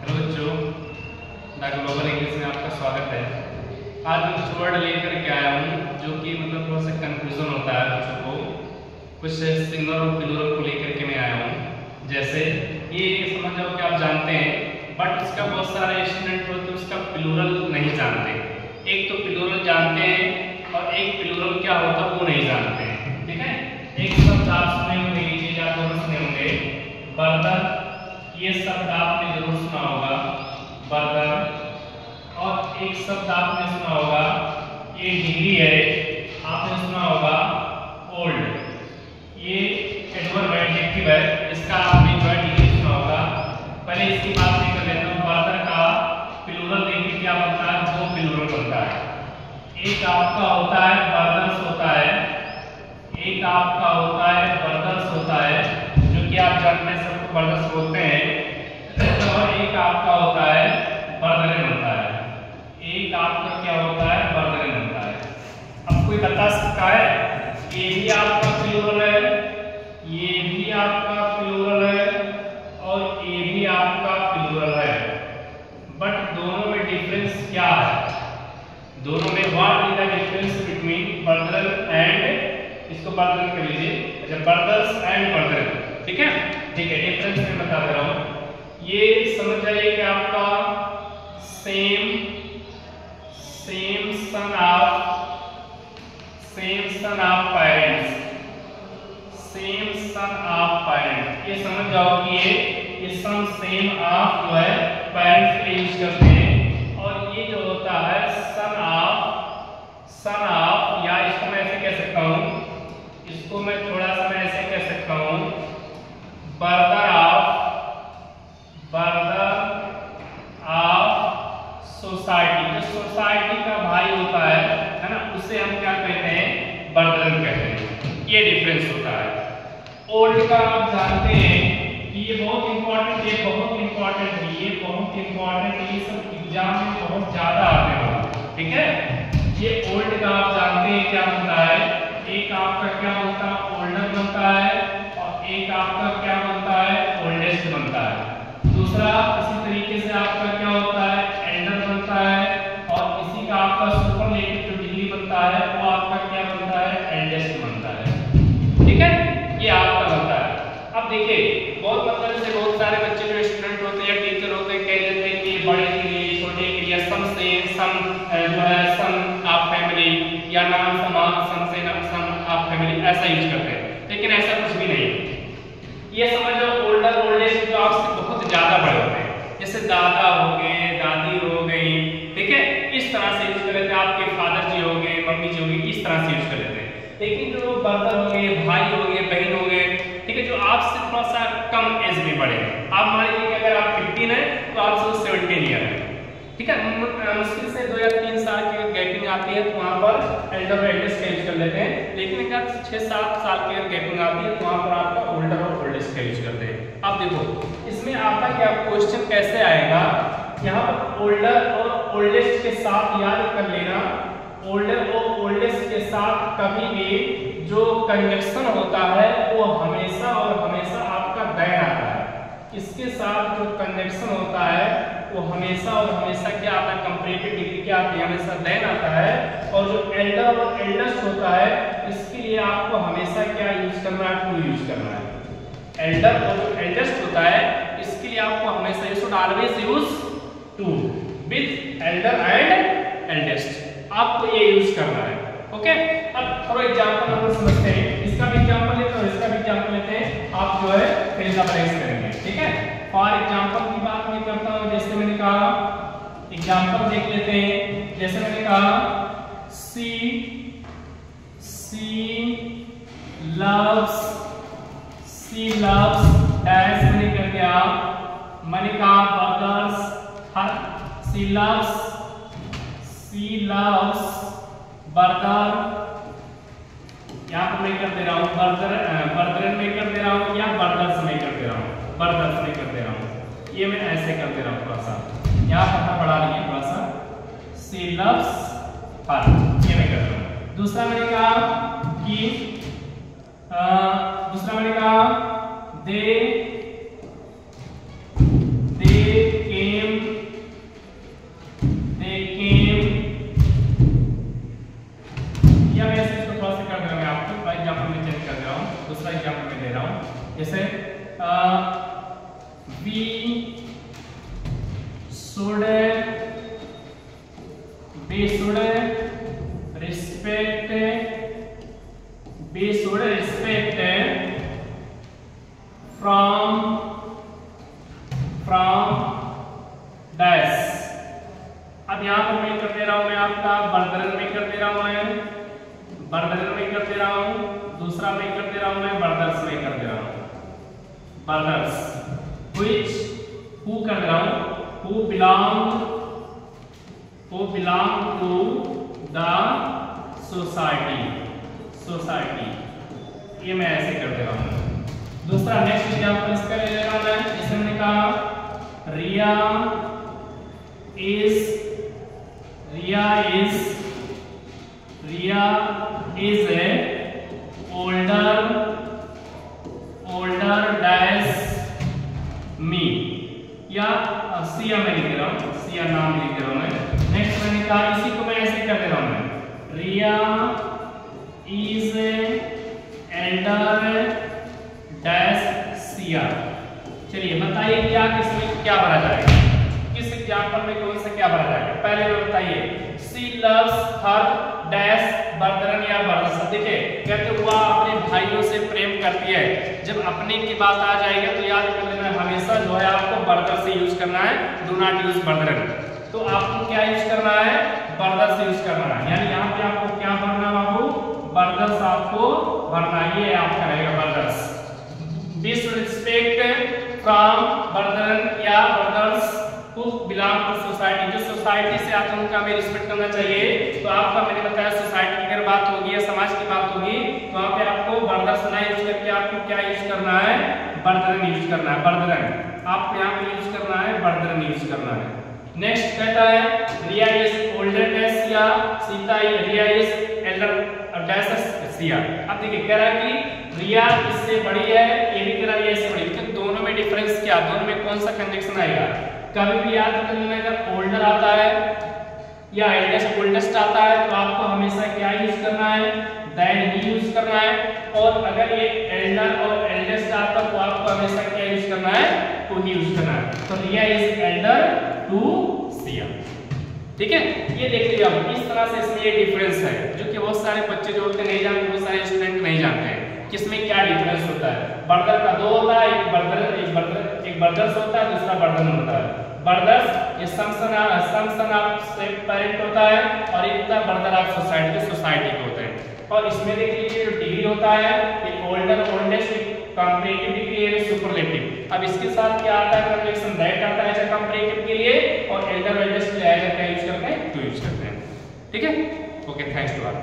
Hello बच्चों, the global English में आपका स्वागत है। आज मैं कुछ वर्ड लेकर के आया हूँ जो कि मतलब थोड़ा सा कंफ्यूजन होता है बच्चों को। कुछ सिंगुलर और प्लूरल को लेकर के मैं आया हूँ। जैसे ये समझ जाओ कि आप जानते हैं, बट इसका बहुत सारे स्टूडेंट होते हैं उसका प्लूरल नहीं जानते। एक तो प्लूरल जानते हैं और एक प्लूरल क्या होता है वो नहीं जानते हैं। ठीक है, एक शब्द आप सुने होंगे, ये चीज आप दोनों सुने होंगे, बर्तन। ये शब्द आपने जरूर सुना होगा, बर्तन। और एक शब्द आपने सुना होगा, ये डिग्री है, आपने सुना होगा ओल्ड। ये एडवर्ब एडजेक्टिव है, इसका आपने जो है डिग्री सुना होगा। पहले इसकी बात नहीं कर लेता हूँ। बर्तन का प्लूरल देखिए क्या बनता है, दो प्लूरल बनता है। एक आपका होता है बर्तन्स होता है, एक आपका होता है बर्तन्स होता है, जो कि आप जानते हैं सबको बर्तन्स बोलते हैं। और एक आपका होता है बर्दरेन होता है। एक आपका क्या होता है, बर्दरेन होता है। अब कोई बता सकता है ये भी आपका प्लूरल है, ये भी आपका प्लूरल है और ये भी आपका प्लूरल है, बट दोनों में डिफरेंस क्या है? दोनों में what is the difference between brethren and, इसको बर्दरेन कर लीजिए, अच्छा बर्दर्स एंड बर्दरेन। ठीक है, ठीक है, डिफरेंस मैं बता दे रहा हूँ। ये समझ जाइए कि आपका same son of parents, same son of parents. ये समझ जाओ कि ये सन सेम ऑफ जो है पेरेंट्स के यूज करते हैं। और ये जो होता है सन ऑफ, या इसको मैं ऐसे कह सकता हूँ, इसको मैं थोड़ा सा मैं ऐसे कह सकता हूँ, ब्रदर ऑफ सोसाइटी। जो सोसाइटी का भाई होता है ना, उसे हम क्या कहते हैं, बर्दरन कहते हैं। ये डिफरेंस होता है। ओल्ड का आप जानते हैं कि ये बहुत इंपॉर्टेंट, ये बहुत इंपॉर्टेंट है, ये बहुत इंपॉर्टेंट, ये सब एग्जाम में बहुत ज्यादा आने वाला है। ठीक है, ये ओल्ड का आप जानते हैं क्या बनता है, एक आपका क्या बनता है, ओल्डर बनता है, और एक आपका क्या बनता है, ओल्डेस्ट बनता है। दूसरा इसी तरीके से आपका क्या होता है, एल्डर बनता है, और इसी का आपका सुपरलेटिव जो डिग्री बनता है वो आपका क्या बनता है, एल्डेस्ट बनता है। ठीक है, ये आपका बनता है। अब देखिए बहुत मतलब से बहुत सारे बच्चे जो स्टूडेंट होते हैं या टीचर होते हैं कह देते हैं कि बड़े के लिए छोटे के लिए सम से सम जो है सन ऑफ फैमिली, या नाम समान सम से सन ऑफ फैमिली ऐसा यूज करते हैं, लेकिन ऐसा कुछ भी नहीं। ये समझो ओल्डर ओल्डेस्ट जो आपसे बहुत ज्यादा बड़े होते हैं, जैसे दादा हो गए, दादी हो गई, ठीक है, इस तरह से यूज कर लेते हैं। आपके फादर जी हो गए, मम्मी जी हो गई, इस तरह से यूज कर लेते हैं। लेकिन जो ब्रदर हो गए, भाई हो गए, बहन हो गए, ठीक है, जो आपसे थोड़ा सा कम एज में बड़े हैं, आप मान लीजिए कि अगर आप 15 है तो आपसे 17 ईयर है। ठीक है, मुश्किल से 2 या 3 साल की गैपिंग आती है तो वहाँ पर एल्डर और एल्डेस्ट का यूज कर लेते हैं। लेकिन अगर 6-7 साल की गैपिंग आती है तो वहाँ पर आपका ओल्डर और ओल्डेस्ट का यूज करते हैं। अब देखो इसमें आता क्या क्वेश्चन कैसे आएगा, यहाँ पर ओल्डर और ओल्डेस्ट के साथ याद कर लेना, ओल्डर और ओल्डेस्ट के साथ कभी भी जो कंजक्शन होता है वो हमेशा और हमेशा आपका देन आता है। इसके साथ जो कंजक्शन होता है वो हमेशा और हमेशा क्या आता है, कंपैरेटिव डिग्री क्या आती है, हमेशा देन आता है। और जो एल्डर और एल्डेस्ट होता है इसके लिए आपको हमेशा क्या यूज करना है, टू यूज करना है। एल्डर और जो एल्डेस्ट होता है इसके लिए आपको हमेशा you should always use to with elder and eldest, आपको ये यूज करना है। ओके, अब थोड़ा एग्जांपल हम समझते हैं। इसका भी एग्जांपल लेते हैं, इसका भी एग्जांपल लेते हैं, आप जो है फिर इसका प्रैक्टिस करेंगे। ठीक है, फॉर एग्जांपल की बात मैं करता हूं, जैसे मैंने कहा एग्जांपल देख लेते हैं। जैसे मैंने कहा सी लव्स डैश, मैंने कर दिया, मैंने कहा बर्गर्स, हर सी लव्स बर्गर, यहाँ पर मैं कर दे रहा हूँ बर्दरन में कर दे रहा हूँ, या बर्दर्स में कर दे रहा हूँ, बर्दर्स में कर दे रहा हूँ। ये मैं ऐसे कर दे रहा हूँ, थोड़ा सा यहाँ पर पढ़ा लीजिए, थोड़ा सा सी लव्स हर, ये मैं कर रहा हूँ। दूसरा मैंने कहा कि दे came we should respect from dash। अब यहाँ पर मैं कर दे रहा हूँ, मैं आपका वर्तमान में कर दे रहा हूँ, मैं वर्तमान में कर दे रहा हूँ, दूसरा में कर दे रहा हूँ, मैं ब्रदर्स में कर दे रहा हूँ। ब्रदर्स which who कर दे रहा हूँ, who belong to the society, ये मैं ऐसे कर दे रहा हूँ। दूसरा नेक्स्ट एग्जांपल इसका ले रहा हूँ मैं, जैसे मैंने कहा रिया is a older dash me, या सिया में लिख रहा हूँ, सिया नाम लिख रहा हूँ मैं। नेक्स्ट मैंने कहा इसी को मैं ऐसे कर दे रहा हूँ मैं, रिया is elder dash सिया। चलिए बताइए क्या किसमें क्या भरा जाएगा, किस एग्जांपल में कौन सा क्या भरा जाएगा। पहले तो बताइए सी लव्स हर डैश बर्दरन या बर्दर्स। देखिए कहते हुआ अपने भाइयों से प्रेम करती है, जब अपने की बात आ जाएगी तो याद कर लेना हमेशा जो है आपको बर्दर से यूज करना है, डू नॉट यूज बर्दरन। तो आपको क्या यूज करना है, बर्दर से यूज करना है, यानी यहाँ पे आपको क्या भरना बाबू, बर्दर्स आपको भरना, ये आपका रहेगा brothers. We should respect from बर्दरन या brothers who belong to society, जो सोसाइटी से आते हैं उनका हमें रिस्पेक्ट करना चाहिए। तो आपका मैंने बताया सोसाइटी की अगर बात होगी या समाज की बात होगी तो वहाँ पे आपको बर्दर्स ना यूज करके आपको क्या यूज करना है, बर्दरन यूज करना है। बर्दरन आपको यहाँ पे यूज करना है, बर्दरन यूज करना है। नेक्स्ट कहता है रिया इज ओल्डर डैश या सीता रिया इज एल्डर डैश सिया। अब देखिए कह रहा है कि रिया इससे बड़ी है, ये भी कह रहा है रिया इससे बड़ी, तो दोनों में डिफरेंस क्या, दोनों में कौन सा कंजक्शन आएगा। कभी भी याद कर लेना अगर ओल्डर आता है या ओल्डेस्ट आता है तो आपको हमेशा क्या यूज करना है, देन ही यूज करना है। और अगर ये एल्डर और एल्डेस्ट आता है तो आपको हमेशा क्या यूज करना है, टू ही यूज करना है। तो रिया इज एल्डर टू सिया। ठीक है, ये देख लीजिए आप इस तरह से इसमें ये डिफरेंस है जो कि बहुत सारे बच्चे जो होते नहीं जानते, बहुत सारे स्टूडेंट नहीं जानते हैं किसमें क्या डिफरेंस होता है। बर्दर का दो होता है, एक बर्दर्स होता है, दूसरा बर्दन होता है। बर्दर्स ये समसन ऑफ पेरेंट होता है और एक होता है बर्दर ऑफ सोसाइटी, जो सोसाइटी के होते हैं। और इसमें देख लीजिए जो डिग्री होता है ये ओल्डर ओल्डेस्ट, कंपैरेटिव डिग्री है, सुपरलेटिव। अब इसके साथ क्या आता है, कंजक्शन दैट आता है कंपैरेटिव के लिए, और एल्डर एल्डेस्ट क्या यूज करते हैं, टू यूज करते हैं। ठीक है, ओके, थैंक्स टू ऑल।